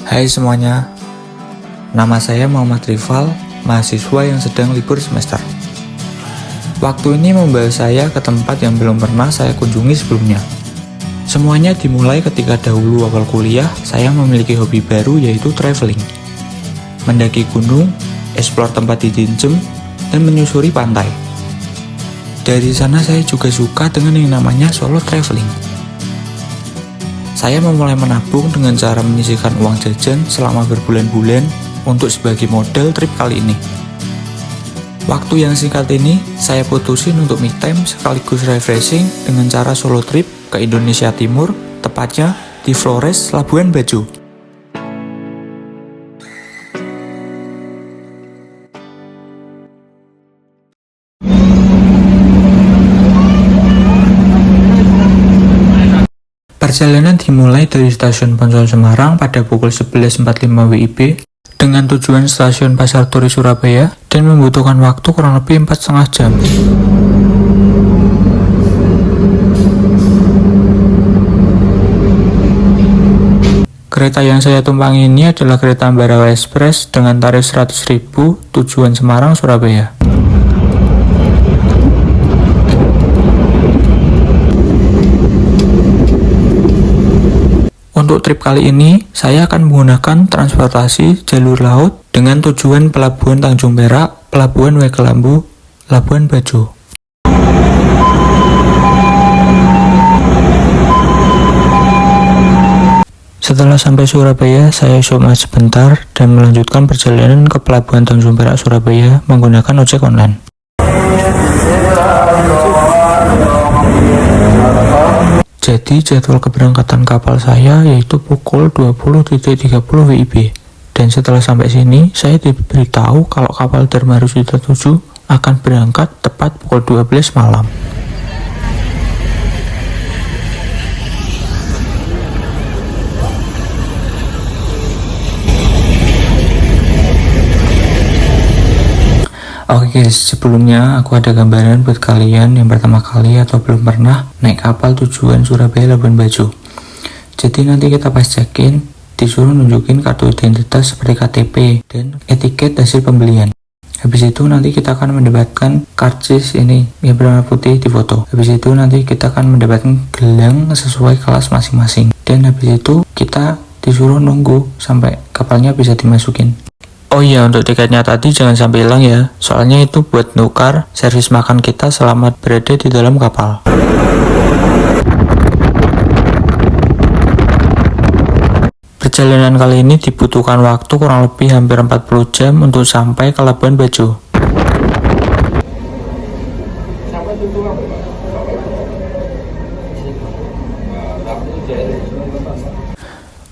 Hai semuanya, nama saya Muhammad Rival, mahasiswa yang sedang libur semester. Waktu ini membawa saya ke tempat yang belum pernah saya kunjungi sebelumnya. Semuanya dimulai ketika dahulu awal kuliah, saya memiliki hobi baru yaitu traveling. Mendaki gunung, eksplor tempat di Dinjem, dan menyusuri pantai. Dari sana saya juga suka dengan yang namanya solo traveling. Saya memulai menabung dengan cara menyisihkan uang jajan selama berbulan-bulan untuk sebagai modal trip kali ini. Waktu yang singkat ini, saya putusin untuk me time sekaligus refreshing dengan cara solo trip ke Indonesia Timur, tepatnya di Flores, Labuan Bajo. Perjalanan dimulai dari stasiun Poncol Semarang pada pukul 11.45 WIB dengan tujuan stasiun Pasar Turi Surabaya dan membutuhkan waktu kurang lebih 4,5 jam. Kereta yang saya tumpangi ini adalah kereta Ambarawa Express dengan tarif 100.000 tujuan Semarang Surabaya. Untuk trip kali ini, saya akan menggunakan transportasi jalur laut dengan tujuan Pelabuhan Tanjung Perak, Pelabuhan Wekelambu, Labuan Bajo. Setelah sampai Surabaya, saya istirahat sebentar dan melanjutkan perjalanan ke Pelabuhan Tanjung Perak, Surabaya menggunakan ojek online. Jadi jadwal keberangkatan kapal saya yaitu pukul 20.30 WIB. Dan setelah sampai sini, saya diberitahu kalau kapal Dharma Rusita 7 akan berangkat tepat pukul 12 malam. Oke guys, sebelumnya aku ada gambaran buat kalian yang pertama kali atau belum pernah naik kapal tujuan Surabaya Labuan Bajo. Jadi nanti kita pas check-in disuruh nunjukin kartu identitas seperti KTP dan etiket hasil pembelian. Habis itu nanti kita akan mendapatkan karcis ini yang berwarna putih di foto. Habis itu nanti kita akan mendapatkan gelang sesuai kelas masing-masing. Dan habis itu kita disuruh nunggu sampai kapalnya bisa dimasukin. Oh iya, untuk tiketnya tadi jangan sampai hilang ya, soalnya itu buat nukar servis makan kita selama berada di dalam kapal. Perjalanan kali ini dibutuhkan waktu kurang lebih hampir 40 jam untuk sampai ke Labuan Bajo.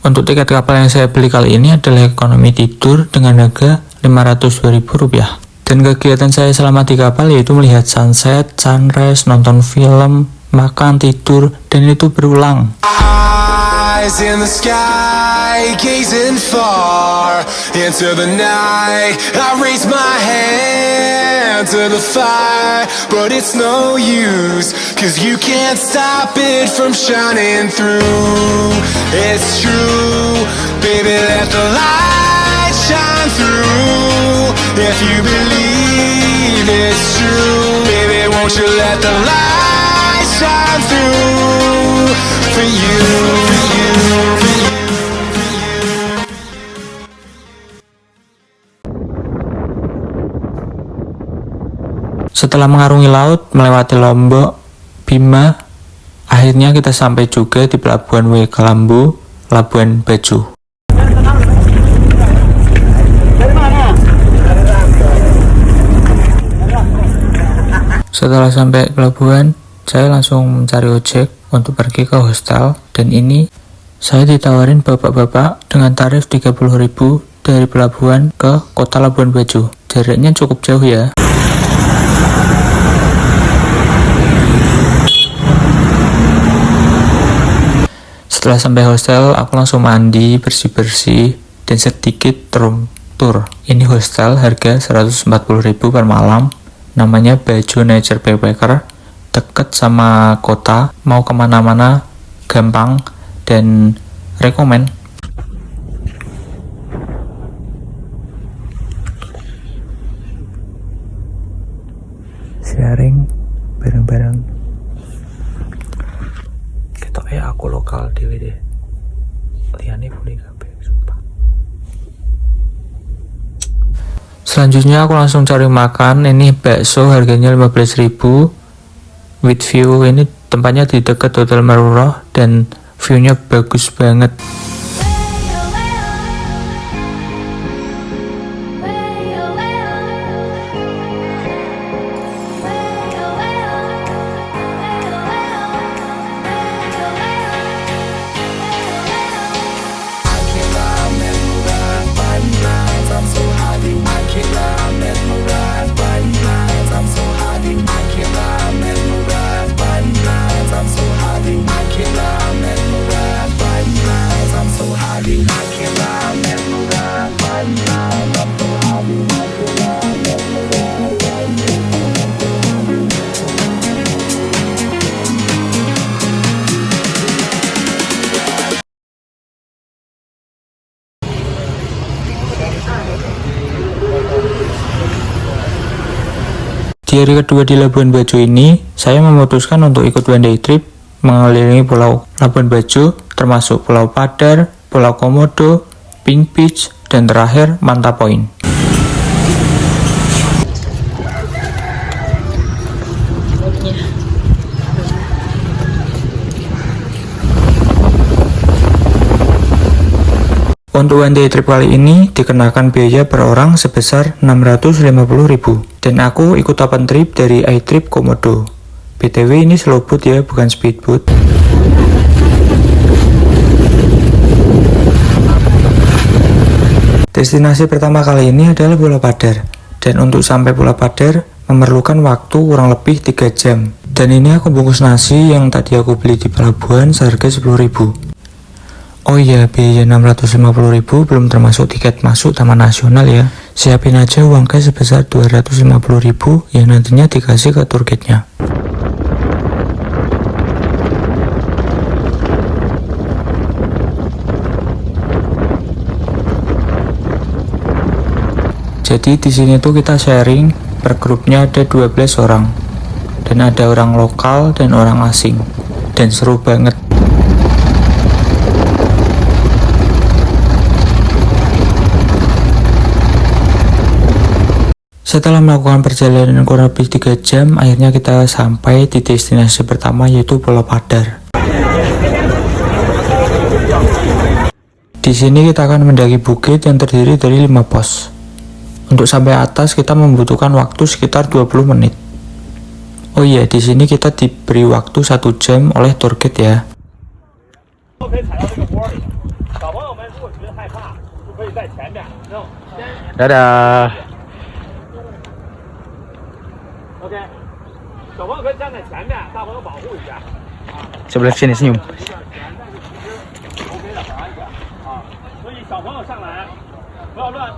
Untuk tiket kapal yang saya beli kali ini adalah ekonomi tidur dengan harga Rp502.000. Dan kegiatan saya selama di kapal yaitu melihat sunset, sunrise, nonton film, makan, tidur, dan itu berulang. Eyes in the sky, gazing far into the night. I raise my hand to the fire, but it's no use, 'cause you can't stop it from shining through. It's true, baby, let the light shine through. If you believe it's true, baby, won't you let the light shine through for you, for you, for you. Setelah mengarungi laut, melewati Lombok, Bima, akhirnya kita sampai juga di Pelabuhan Wekelambu, Labuan Bajo. Setelah sampai pelabuhan, saya langsung mencari ojek untuk pergi ke hostel, dan ini saya ditawarin bapak-bapak dengan tarif 30.000 dari pelabuhan ke kota Labuan Bajo. Jaraknya cukup jauh ya. Setelah sampai hostel, aku langsung mandi, bersih-bersih, dan sedikit room tour. Ini hostel harga 140.000 per malam, namanya Bajo Nature Backpacker, deket sama kota, mau kemana-mana gampang dan rekomen. Selanjutnya aku langsung cari makan. Ini bakso harganya 15.000 with view. Ini tempatnya di dekat Hotel Marurah dan view-nya bagus banget. Di hari kedua di Labuan Bajo ini, saya memutuskan untuk ikut one day trip mengelilingi Pulau Labuan Bajo, termasuk Pulau Padar, Pulau Komodo, Pink Beach, dan terakhir Manta Point. Untuk one day trip kali ini dikenakan biaya per orang sebesar 650.000 dan aku ikut open trip dari iTrip Komodo. BTW ini slow boat ya, bukan speedboat. Destinasi pertama kali ini adalah Pulau Padar, dan untuk sampai Pulau Padar memerlukan waktu kurang lebih 3 jam. Dan ini aku bungkus nasi yang tadi aku beli di pelabuhan seharga 10.000. Oh iya, biaya 650.000 belum termasuk tiket masuk Taman Nasional ya. Siapin aja uang cash sebesar 250.000 yang nantinya dikasih ke tour guide-nya. Jadi di sini tuh kita sharing, per grupnya ada 12 orang. Dan ada orang lokal dan orang asing. Dan seru banget. Setelah melakukan perjalanan kurang lebih 3 jam, akhirnya kita sampai di destinasi pertama, yaitu Pulau Padar. Di sini kita akan mendaki bukit yang terdiri dari 5 pos. Untuk sampai atas kita membutuhkan waktu sekitar 20 menit. Oh iya, di sini kita diberi waktu 1 jam oleh tour guide ya. Dadah. 小朋友可以站在前面，大朋友保护一下。 Sebelah sini senyum. OK 的，好安全啊！所以小朋友上来不要乱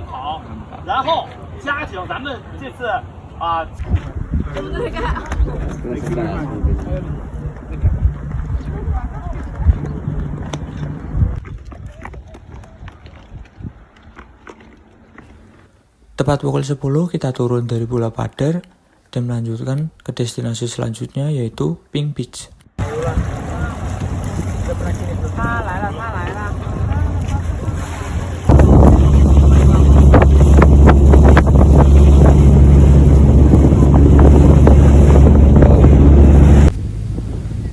跑，然后加紧咱们这次啊。 Tepat pukul 10 kita turun dari Pulau Padar dan melanjutkan ke destinasi selanjutnya, yaitu Pink Beach.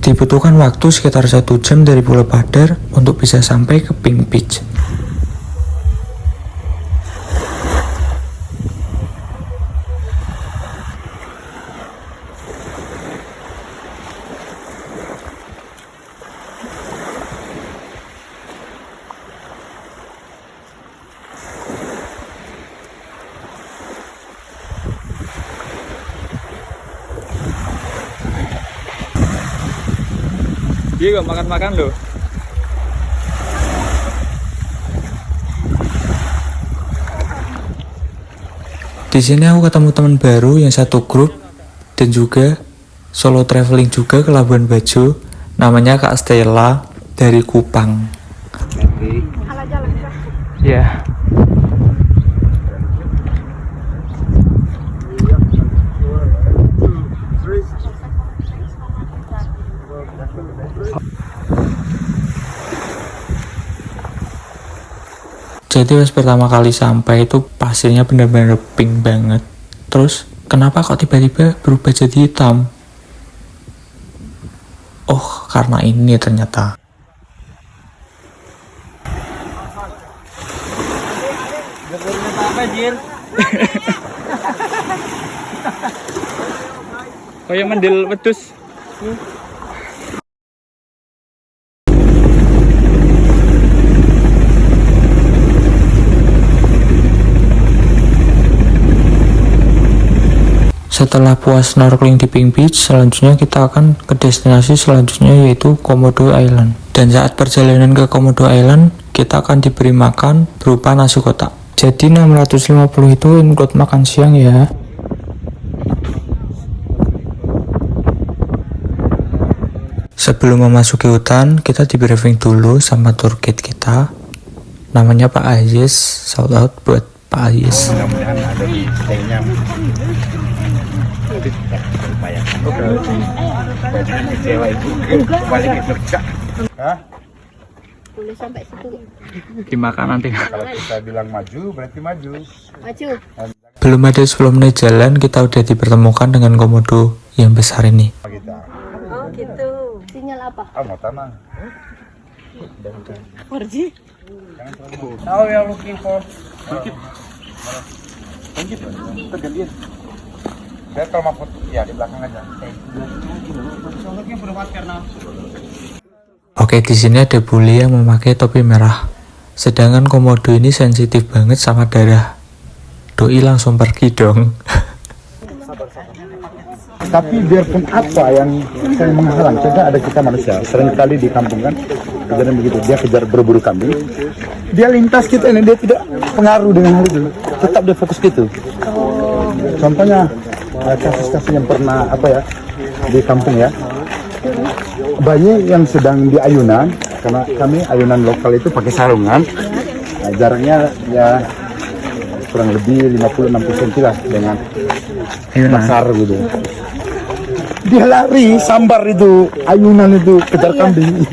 Dibutuhkan waktu sekitar 1 jam dari Pulau Padar untuk bisa sampai ke Pink Beach. Iya, makan-makan loh. Di sini aku ketemu teman baru yang satu grup dan juga solo traveling juga ke Labuan Bajo. Namanya Kak Stella dari Kupang. Ya. Jadi pas pertama kali sampai itu pasirnya bener-bener pink banget. Terus kenapa kok tiba-tiba berubah jadi hitam? Oh, karena ini ternyata. Kayak mendil wedus. Setelah puas snorkeling di Pink Beach, selanjutnya kita akan ke destinasi selanjutnya yaitu Komodo Island. Dan saat perjalanan ke Komodo Island, kita akan diberi makan berupa nasi kotak. Jadi 650 itu include makan siang ya. Sebelum memasuki hutan, kita di briefing dulu sama tour guide kita. Namanya Pak Ayes, shout out buat Pak Ayes. Mudah-mudahan ada di stay-nya. Kecewa itu balik ke Jogja. Hah? Boleh sampai situ. Dimakan nanti. Kalau kita bilang maju berarti maju. Maju. Belum ada 10 menit jalan, kita udah dipertemukan dengan komodo yang besar ini. Kita. Oh gitu. Sinyal apa? Mau tanah. Pergi. How we are looking for? Thank you. Tergantian. Saya kalau mau foto, ya di belakang aja. Oke, di sini ada bule yang memakai topi merah. Sedangkan komodo ini sensitif banget sama darah. Doi langsung pergi dong. Tapi biarpun apa yang saya menghalang, coba ada kita manusia. Seringkali di kampung kan, kejadian begitu. Dia kejar berburu kambing, dia lintas kita ini, dia tidak pengaruh dengan hal itu. Tetap dia fokus gitu. Contohnya kasus-kasus yang pernah di kampung ya, bayi yang sedang di ayunan, karena kami ayunan lokal itu pakai sarungan, nah, jaraknya ya kurang lebih 50-60 cm lah dengan pasar gitu. Dia lari sambar itu ayunan itu kejar kambing.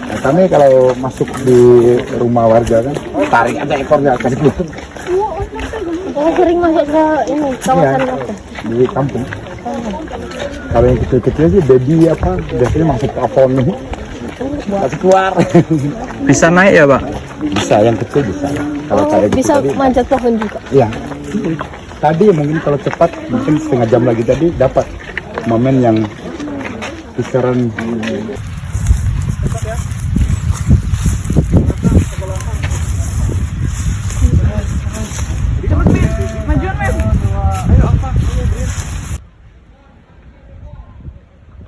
Nah, kami kalau masuk di rumah warga kan tarik aja ekornya kasih tutup. Oh sering masuk ke ini kawasan apa? Di kampung. Kalau yang kecil-kecil sih baby biasanya masuk ke apon nih. Masih keluar. Bisa naik ya, Pak? Bisa, yang kecil bisa. Kalau kayak gitu Bisa tadi, manjat pohon juga. iya. Tadi mungkin kalau cepat mungkin setengah jam lagi tadi dapat momen yang kisaran.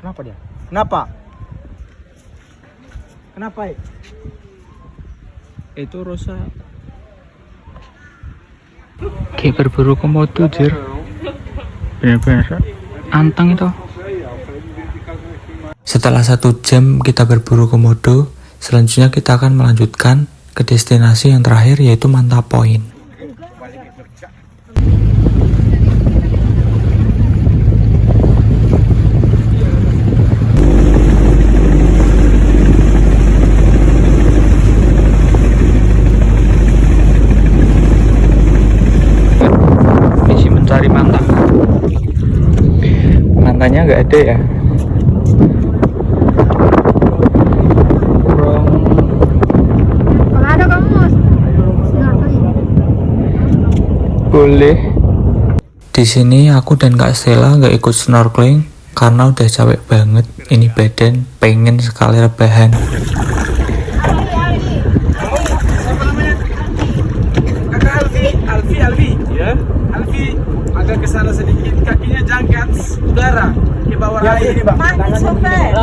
Kenapa dia? Kenapa? Kenapa? Itu Rosa. Kayak berburu komodo, jir. Bener-bener anteng itu. Setelah 1 jam kita berburu komodo, selanjutnya kita akan melanjutkan ke destinasi yang terakhir yaitu Manta Point. Misi mencari manta. Mantanya nggak ada ya? Kalau ada kamu Boleh. Di sini aku dan Kak Stella nggak ikut snorkeling karena udah capek banget. Ini badan pengen sekali rebahan. Alfi, ya. Alfi agak ke sana sedikit, kakinya jangkat udara ke bawah air. Mandi sampai.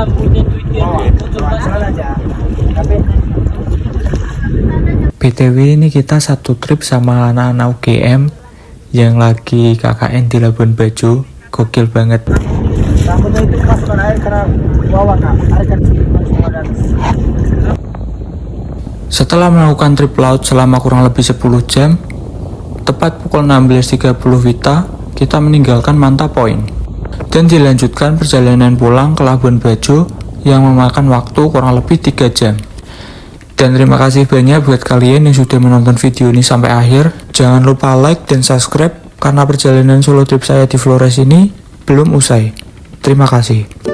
BTW ini kita satu trip sama anak-anak UGM yang lagi KKN di Labuan Bajo. Gokil banget. Rambutnya itu masukkan air karena bawah kak, air kan Setelah melakukan trip laut selama kurang lebih 10 jam, tepat pukul 16.30 WITA, kita meninggalkan Manta Point dan dilanjutkan perjalanan pulang ke Labuan Bajo yang memakan waktu kurang lebih 3 jam. Dan terima kasih banyak buat kalian yang sudah menonton video ini sampai akhir. Jangan lupa like dan subscribe karena perjalanan solo trip saya di Flores ini belum usai. Terima kasih.